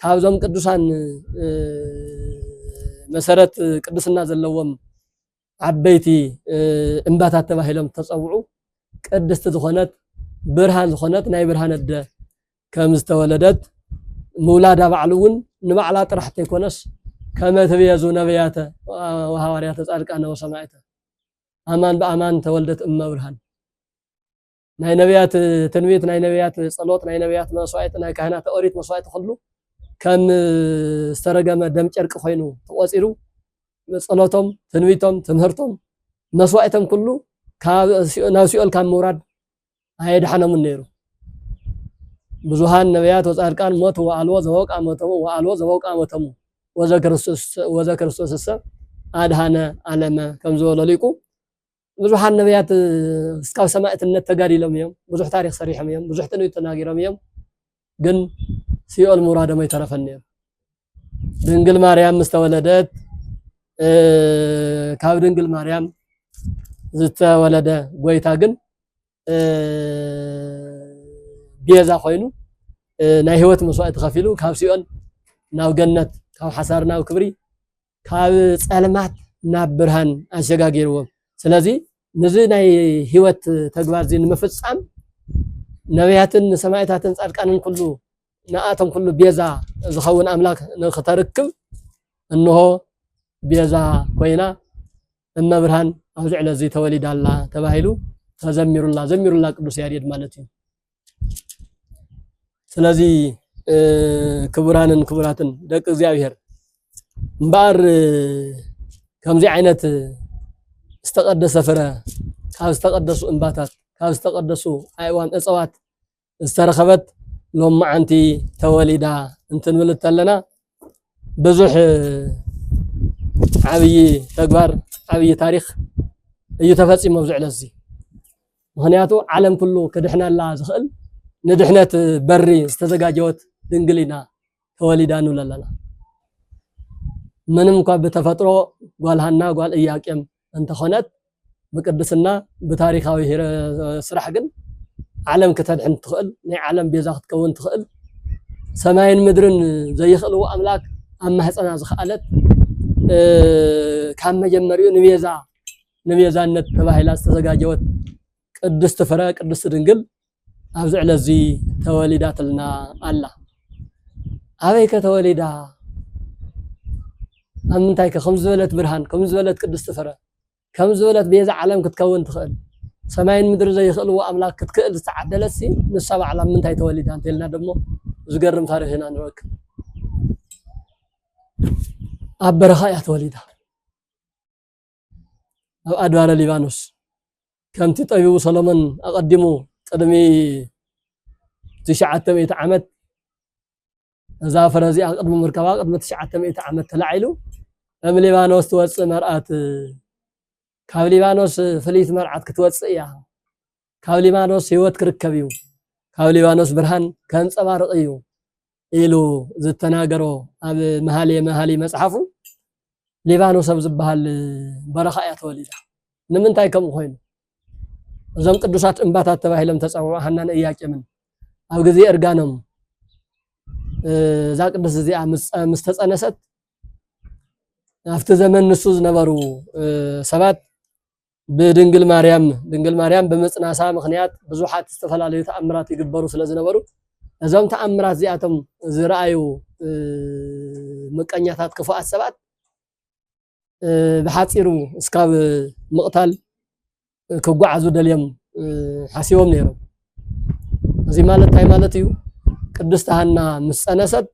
ካብዞም ቅዱሳን መሰረት ቅድስና ዘለዎም ዓበይቲ እንባታት ተባሂሎም ተጸውዑ ቅድስት ዝኾነት ብርሃን ዝኾነት ናይ ብርሃን ኣደ ከም ዝተወለደት ምውላዳ ባዕሉ እውን ንባዕላ ጥራሕቲ ይኮነስ ከመ ትቤዙ ነቢያተ ወሐዋርያተ ጻድቃነ ወሰማዕተ አማን በአማን ተወልደት እመብርሃን ናይ ነቢያት ትንቢት ናይ ነቢያት ጸሎት ናይ ነቢያት መስዋዕት ናይ ካህናት ኦሪት መስዋዕት ሁሉ ከም ዝተረገመ ደም ጨርቂ ኮይኑ ተቆጺሩ ጸሎቶም ትንቢቶም ትምህርቶም መስዋዕቶም ኩሉ ናብ ሲኦል ካብ ምውራድ ኣይድሓኖምን ነይሩ ብዙሃን ነቢያት ወጻድቃን ሞቱ ወአልዎ ዘወቃ ሞተሙ ወአልዎ ዘወቃ ሞተሙ ወዘ ክርስቶስ አድሃነ ዓለመ ከም ዝበሎ ሊቁ ብዙሃን ነቢያት እስካብ ሰማዕትነት ተጋዲሎም እዮም ብዙሕ ታሪክ ሰሪሖም እዮም ብዙሕ ትንቢት ተናጊሮም እዮም ግን ሲኦል ምውራዶም ኣይተረፈን ነይሩ ድንግል ማርያም ምስተወለደት ካብ ድንግል ማርያም ዝተወለደ ጎይታ ግን ቤዛ ኮይኑ ናይ ህይወት መስዋዕት ከፊሉ ካብ ሲኦል ናብ ገነት ካብ ሓሳር ናብ ክብሪ ካብ ጸልማት ናብ ብርሃን ኣሸጋጊርዎም ስለዚ ነዚ ናይ ህይወት ተግባር እዚ ንምፍጻም ነቢያትን ሰማዕታትን ጻድቃንን ኩሉ ንኣቶም ኩሉ ቤዛ ዝኸውን ኣምላክ ንኽተርክብ እንሆ ቤዛ ኮይና እመብርሃን ኣብዚ ዕለት እዚ ተወሊዳላ ተባሂሉ ዘሚሩላ ቅዱስ ያሬድ ማለት እዩ። ስለዚ ክቡራንን ክቡራትን ደቂ እግዚአብሔር እምበር ከምዚ ዓይነት ዝተቀደሰ ፍረ ካብ ዝተቀደሱ እንባታት ካብ ዝተቀደሱ ኣእዋም እፅዋት ዝተረኸበት ሎማዓንቲ ተወሊዳ እንትንብል ተለና ብዙሕ ዓብይ ተግባር ዓብይ ታሪክ እዩ ተፈፂሙ ኣብዚ ዕለት እዚ። ምክንያቱ ዓለም ኩሉ ክድሕነላ ዝኽእል ንድሕነት በሪ ዝተዘጋጀወት ድንግሊና ተወሊዳ ንብል ኣለና። ምንም እኳ ብተፈጥሮ ጓልሃና ጓል ኢያቄም እንተኾነት ብቅድስና ብታሪካዊ ስራሕ ግን ዓለም ከተድሕን ትኽእል ናይ ዓለም ቤዛ ክትከውን ትኽእል ሰማይን ምድርን ዘይኽእልዎ ኣምላክ ኣብ ማህፀና ዝኽኣለት ካብ መጀመሪኡ ንቤዛነት ተባሂላ ዝተዘጋጀወት ቅድስቲ ፍረ ቅድስቲ ድንግል ኣብዚ ዕለት እዚ ተወሊዳትልና ኣላ። ኣበይ ከተወሊዳ ኣብ ምንታይ ከምዚ ዝበለት ብርሃን ከምዚ ዝበለት ቅድስቲ ፍረ ከምዚ ዝበለት ቤዛ ዓለም ክትከውን ትኽእል ሰማይን ምድሪ ዘይኽእልዎ ኣምላክ ክትክእል ዝተዓደለት ንሳ ባዕላ ምንታይ ተወሊዳ እንተልና ደሞ ዝገርም ታሪክ ኢና ንረክብ። ኣብ በረኻ እያ ተወሊዳ ኣብ ኣድባረ ሊባኖስ ከምቲ ጠቢቡ ሰሎሞን ኣቐዲሙ ቅድሚ 900 ዓመት እዛ ፍረ እዚኣ ቅድሚ ምርከባ ቅድሚ 900 ዓመት ተላዒሉ ኣብ ሊባኖስ ትወፅእ መርኣት ካብ ሊባኖስ ፍልይት መርዓት ክትወፅእ እያ ካብ ሊባኖስ ህይወት ክርከብ እዩ ካብ ሊባኖስ ብርሃን ከንፀባርቕ እዩ ኢሉ ዝተናገሮ ኣብ መሃሊ መጽሓፉ ሊባኖስ ኣብ ዝበሃል በረኻ እያ ተወሊዳ። ንምንታይ ከምኡ ኮይኑ እዞም ቅዱሳት እንባታት ተባሂሎም ተፀውዑ ሃናን ኢያቄምን ኣብ ግዜ እርጋኖም እዛ ቅድስት እዚኣ ምስ ተፀነሰት ኣብቲ ዘመን ንሱ ዝነበሩ ሰባት ብድንግል ማርያም ብምፅናሳ ምክንያት ብዙሓት ዝተፈላለዩ ተኣምራት ይግበሩ ስለ ዝነበሩ እዞም ተኣምራት እዚኣቶም ዝረኣዩ ምቀኛታት ክፉኣት ሰባት ብሓፂሩ እስካብ ምቕታል ክጓዓዙ ደልዮም ሓሲቦም ነይሮም። እዚ ማለት እንታይ ማለት እዩ? ቅድስቲ ሃና ምስ ፀነሰት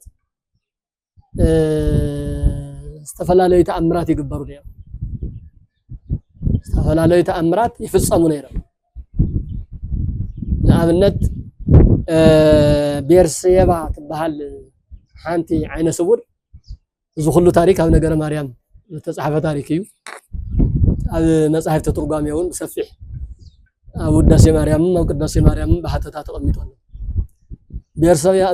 ዝተፈላለዩ ተኣምራት ይግበሩ ነይሮም፣ ዝተፈላለዩ ተኣምራት ይፍፀሙ ነይሮም። ንኣብነት ቤርሴባ ትበሃል ሓንቲ ዓይነ ስውር እዚ ኩሉ ታሪክ ኣብ ነገረ ማርያም ዝተፃሕፈ ታሪክ እዩ። ኣብ መጻሕፍቲ ትርጓሜ እውን ብሰፊሕ ኣብ ውዳሴ ማርያምን ኣብ ቅዳሴ ማርያምን ብሓተታ ተቐሚጡ ኣሎ።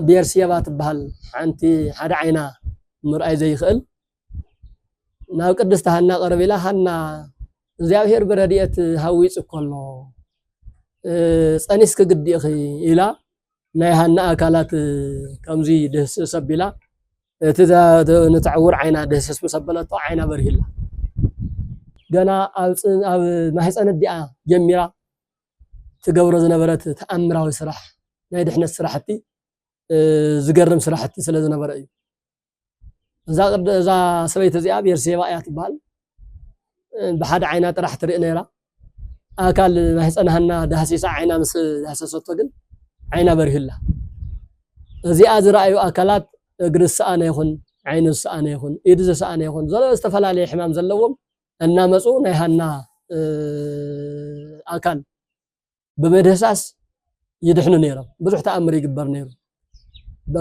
ቤርሴባ ትበሃል ሓንቲ ሓደ ዓይና ምርኣይ ዘይኽእል ናብ ቅድስቲ ሃና ቀረቢላ ሃና እግዚኣብሔር ብረድኤት ሃዊፅ እኮሎ ፀኒስ ክግዲእኺ ኢላ ናይ ሃና ኣካላት ከምዚ ድህስስ ኣቢላ እቲ ንትዕውር ዓይና ድህስስ ምስ ኣበለቶ ዓይና በሪሂላ ገና ኣብ ማህፀን ዲኣ ጀሚራ ትገብሮ ዝነበረት ተኣምራዊ ስራሕ ናይ ድሕነት ስራሕቲ ዝገርም ስራሕቲ ስለ ዝነበረ እዩ። እዛ ሰበይቲ እዚኣ ቤርሴባ እያ ትበሃል። ብሓደ ዓይና ጥራሕ ትርኢ ነይራ ኣካል ማህፀን ሃና ዳህሲሳ ዓይና ምስ ዳህሰሰቶ ግን ዓይና በሪሂላ። እዚኣ ዝረኣዩ ኣካላት እግሪ ዝሰኣነ ይኹን ዓይኒ ዝሰኣነ ይኹን ኢድ ዝሰኣነ ይኹን ዝተፈላለየ ሕማም ዘለዎም እናመፁ ናይ ሃና ኣካል ብመድህሳስ ይድሕኑ ነይሮም። ብዙሕ ተኣምር ይግበር ነይሩ።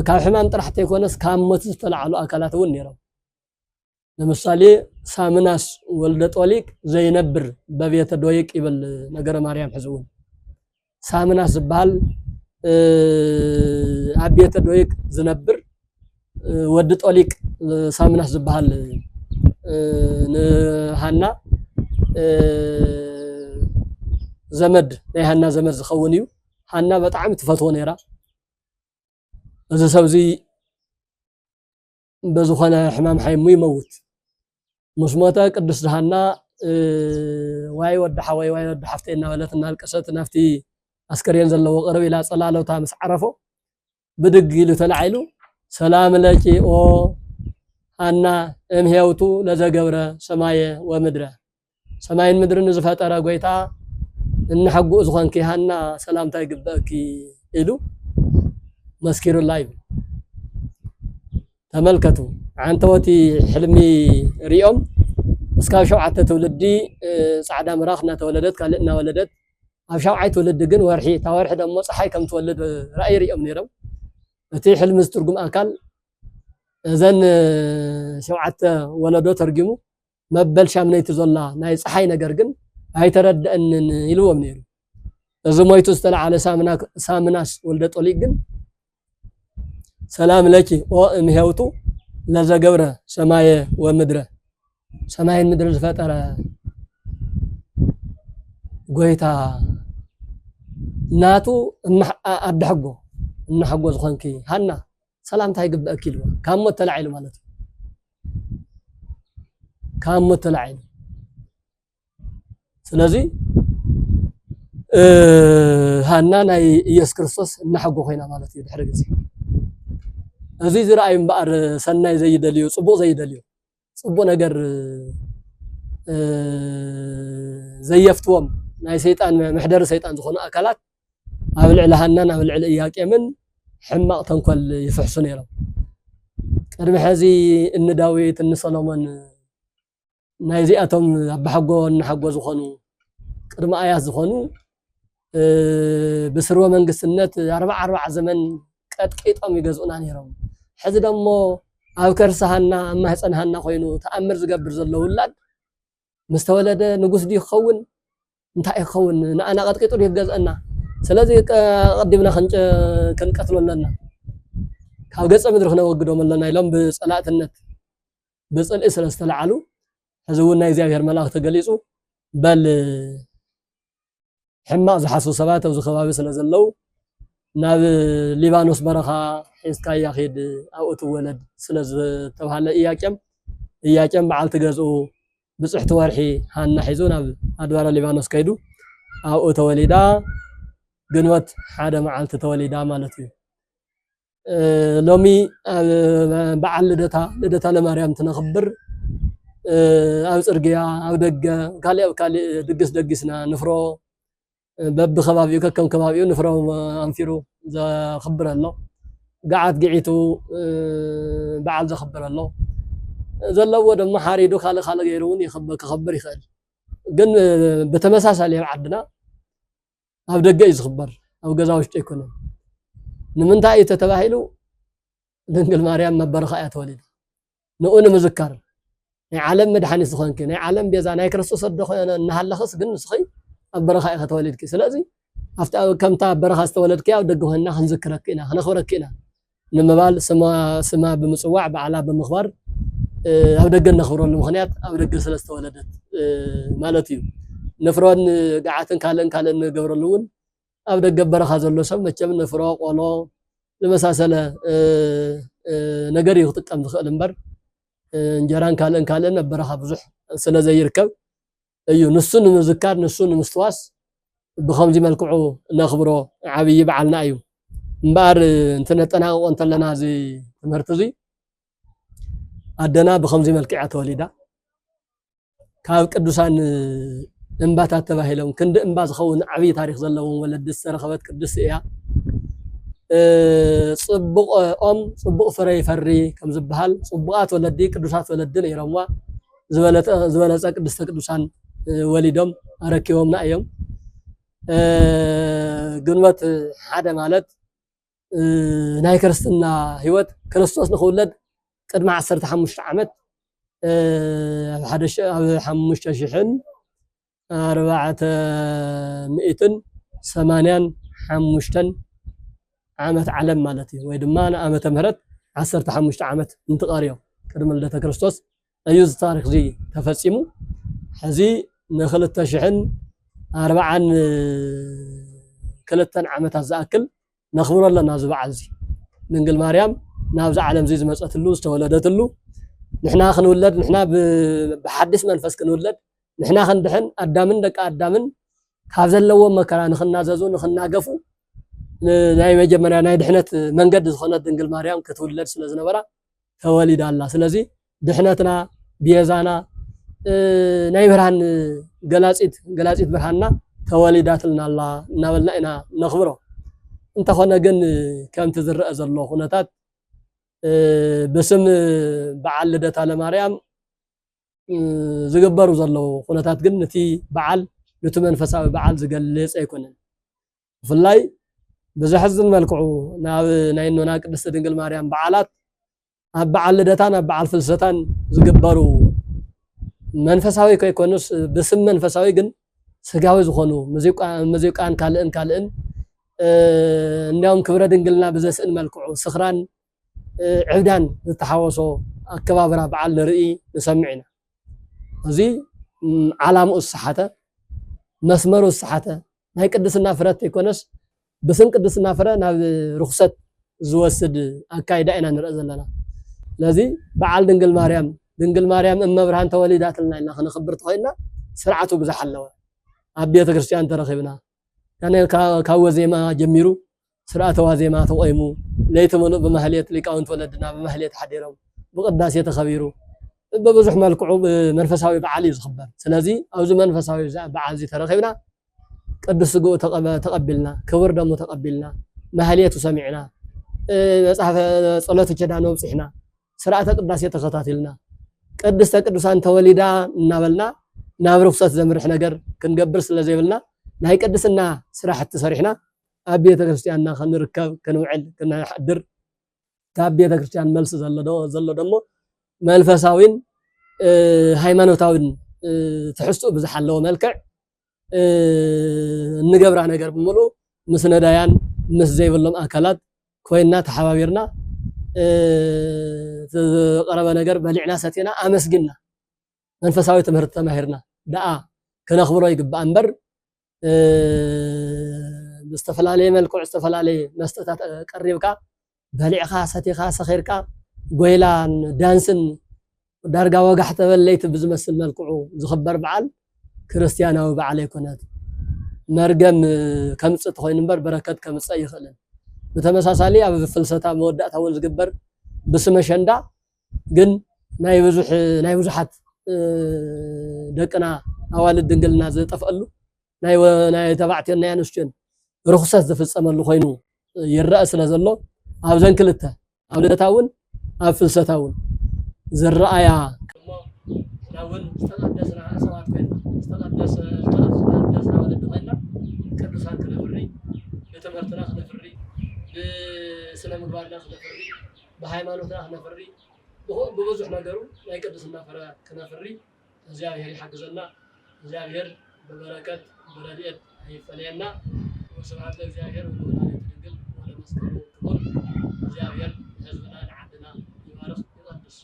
ካብ ሕማም ጥራሕ ዘይኮነስ ካብ ሞት ዝተላዕሉ ኣካላት እውን ነይሮም። ለምሳሌ ሳምናስ ወልደ ጦሊቅ ዘይነብር በቤተ ዶይቅ ይብል ነገረ ማርያም ሕዚ እውን ሳምናስ ዝበሃል ኣብ ቤተ ዶይቅ ዝነብር ወዲ ጦሊቅ ሳምናስ ዝበሃል ንሃና ዘመድ ናይ ሃና ዘመድ ዝኸውን እዩ። ሃና በጣዕሚ ትፈትዎ ነይራ። እዚ ሰብዚ በዝኾነ ሕማም ሓይሙ ይመውት። ምስ ሞተ ቅድስቲ ሃና ዋይ ወዲ ሓወይ ዋይ ወዲ ሓፍተይ እናበለት እናልቀሰት ናብቲ أسكرين زلوا قرب إلى صلاة وتامس عرفوا بدق له تلعيلو سلام لك أو أنا هيوتو لزجورة سماية ومدرة سماين مدرة نزفت أرا قويتا إن حقو أزغان كي هانا سلام تايقبكي إلو مسكير اللايف تملكتو عن توتي حلمي ريوم اسكاو شوعة تولدي سعدا مراخنا تولدت كالنا ولدت أو شوعة تولد جن ورحي تورح دم صحي كم تولد رأي ريوم نيرو تي حلم استرجم أكل زن شوعة ولدو ترجمو مبل شامني تزلا نايس حي نجرجن هاي ترد أن يلوم نيرو زمويت استلع على سامناس ولدت أوليجن سلام لك ومهوتو لذا جورة سماية ومدرة سماية مدرة فترة قويتا ناتو أبدحقو النحقو زخانكي هنا سلام تاي قبل أكيلوا كام متلعيل مالتي كام متلعيل سلازي هنا ناي يس كريستوس النحقو خينا مالتي بحرق زي أزيز رأي مبار سناي زي دليو صبو زي دليو صبو نجر زي يفتوم ناي سيطان محدر سيطان زخون أكلات أبلع لهنان أبلع لإياك يمن حماق تنقل يفحصون يرم كرم حزي إن داويت إن صلومن ناي زيئتهم بحقو نحقو زخونو كرم آيات زخونو بسروا من قسنت أربع زمن قد كيطم يجزؤنا نيرم حزي دمو أو كرسهنا أما حسنهنا خوينو تأمر زقبر زلو ولاد مستولد نقص دي خون انتا يخون أنا قد كيطور يجزؤنا سلازي قدمنا خنج كنقتلوا لنا كاو قص مدرخنا وقدوا من لنا يلوم بصلاة النت بصل إسر استلعلو حزونا يزيغير ملاك تقليسو بل حما زحاسو سبات وزخبابي سلازلو ناب ليبانوس برخا حيسكا ياخيد أو تولد سلز توهال إياكم بعال تقزو بصحت وارحي هانا حيزو ناب أدوار ليبانوس كيدو أو توليدا قنوت حدا معال تتوليدا مالتي لومي بعال لدتا لمريم تنخبر أو سرقيا أو دقا كالي دقسنا نفرو باب خبابيو كم كبابيو نفرو أنفيرو ذا خبر الله قعد قعيتو بعد ذا خبر الله ذا لو دم حاريدو خالق غيرون يخبر يخال قن بتمساسل يعدنا أو دقا يخبر أو جزاوش تيكون نمنتا يتتباهلو دنقل مريم مبرخايات ولد نؤون مذكر عالم مدحني سخن كنا عالم بيزانا كريستوس دخنا نهلخص قن سخي أبرخاء ختولدك سلازي أفت كم تا برخاء استولدك أو دقوهنا هنذكرك إنا هنخبرك إنا لما بال سما بمصواع بعلا بمخبر أو دقنا نخبرون المخنيات أو دق سلست ولدت مالتيو نفرون قاعتن كالن جبر اللون أو دق برخاء زلوا سم نتشم نفراق ولا لمساسلة نجري يخطك أم دخل المبر جيران كالن برخاء بزح سلازي يركب أيو نسون مذكر نسون مستواس بخمسة ملكوعو نخبره عبي بعلنا أيو مبار انترنت أنا وانت لنا زي مرتزي أدنا بخمسة ملكعة وليدا كاب قدوسان انباتات تباهلهم كند انباز خون عبي تاريخ زلهم ولد السر خوات قدوس إياه صبق صبق فري كم زبهال صبقات ولدي قدوسات ولدنا يروا زبلت قدوسان وليدهم أركيهم نأيهم قنوات حدا مالت ناي كرستنا هيوت كريستوس نخولد قد مع 15 عامت حدش 5 شحن 485 عامت علم مالتي ويدما أنا عامت مهرت 15 عامت انتقاريو قدم لدى كريستوس أيوز تاريخ زي تفسيمو حزي نخلت شحن 4 عامت هزاكل نخبر لنا زبع زي ننقل مريم نابز عالم زي زمصت له استولدت له نحنا خنولد نحنا بحدث منفس كنولد نحنا خندحن ادامن دق ادامن كابزلوا مكرا نخنا زازو نخنا قفو ناي مجمريا ناي دحنت منقد زخنت دنقل مريم كتولد سلازنبرا تولد الله سلازي دحنتنا بيزانا ناي برهان قلاصيت برهاننا تولدات لنا الله نابلنا إنا نخبره انت خونا جن كم تزرق زلو خناتات بسم بعل لدت على مريم زغبروا زلو خناتات جن نتي بعل نتمن فساوي بعل زقلص ايكونن فلاي بزحزن ملكعو ناينو نا قدست دنگل مريم بعلات بعل لدتان بعل فلستان زغبروا منفساوي كيكونس بسم منفساوي جن سغاوي زخونو مزيقان كالئن እንዲያውም ክብረ ድንግልና በዘስእን መልክዑ ስኽራን ዕብዳን ዝተሓወሶ አከባብራ በዓል ንርኢ ንሰምዕና እዚ ዓላምኡ ሰሓተ መስመሩ ሰሓተ ናይ ቅድስና ፍረት ይኮነስ ብስም ቅድስና ፍረ ናብ ርኽሰት ዝወስድ አካይዳ ኢና ንርኢ ዘለና ለዚ በዓል ድንግል ማርያም እመብርሃን ተወሊዳትልና ኢና ክንኽብር ተኾይና ስርዓቱ ብዙሕ ኣለዎ ኣብ ቤተ ክርስቲያን ተረኺብና يعني كاوزيما جميرو سرعة وازيما تقيمو ليتمنو بمهلية لقاون تولدنا بمهلية حديرو بقداسية تخبيرو ببزح مالكعو بمنفساوي بعالي زخبر سلازي أوزو منفساوي بعالي ترخيبنا قدس قو تقبلنا كور دمو تقبلنا مهلية سمعنا صلاة جدانو بصحنا سرعة قداسية تخطاتلنا قدسان توليدا نابلنا نابرفصات زمرح نقر كنقبر سلازيبلنا نهاي قدسنا سراحة تسريحنا أبي تكريستياننا خنركب كنوعل كنحضر كابي تكريستيان ملس زلو دمو منفساوين هايمانوتاوين تحسو بزح لو ملكع نقبرا نقر بملو مس ندايان مس زي بلوم أكلات كوينا تحبابيرنا قرب نقر بلعنا ساتينا أمسجنا منفساوي تمهرت تمهرنا دعا كنخبرو يقبا أنبر استفلالي ملكو استفلالي مستታት قريبካ بلعኻ ሰቲኻ ሰኺርካ ጎይላን ዳንስን ዳርጋ ወጋሕ ተበለይት ብዝመስል መልክዑ ዝኽበር በዓል ክርስቲያናዊ በዓል ይኮነት መርገም ከምጽእ ተኾይን እምበር በረከት ከምጽእ ይኽእልን በተመሳሳሊ ኣብ ፍልሰታ መወዳእታ ወል ዝግበር ብስመ ሸንዳ ግን ናይ ብዙሓት ደቅና ኣዋልድ ድንግልና ዝጠፍአሉ ናይ ተባዕትና ያንስችን ርኽሰት ዝፍጸመሉ ኮይኑ ይረአ ስለዘሎ ኣብ ዘንክልተ ኣብ ልደታውን ኣብ ፍልሰታውን ዝረአያ ናውን ዝተቀደስና ሰባት ኮይኑ ዝተቀደስና ወለድ ኮይና ቅዱሳን ክነፍሪ በትምህርትና ክነፍሪ በስነ ምግባርና ክነፍሪ በሃይማኖትና ክነፍሪ ببزح نجارو لا يقدسنا فرا كنا فري زياهير يحجزنا زياهير ببركات برديت هي فلينا وسبحان الله زياهير ولنا يتنقل ولا مسكين كبر زياهير حزبنا عندنا يبارك يقدس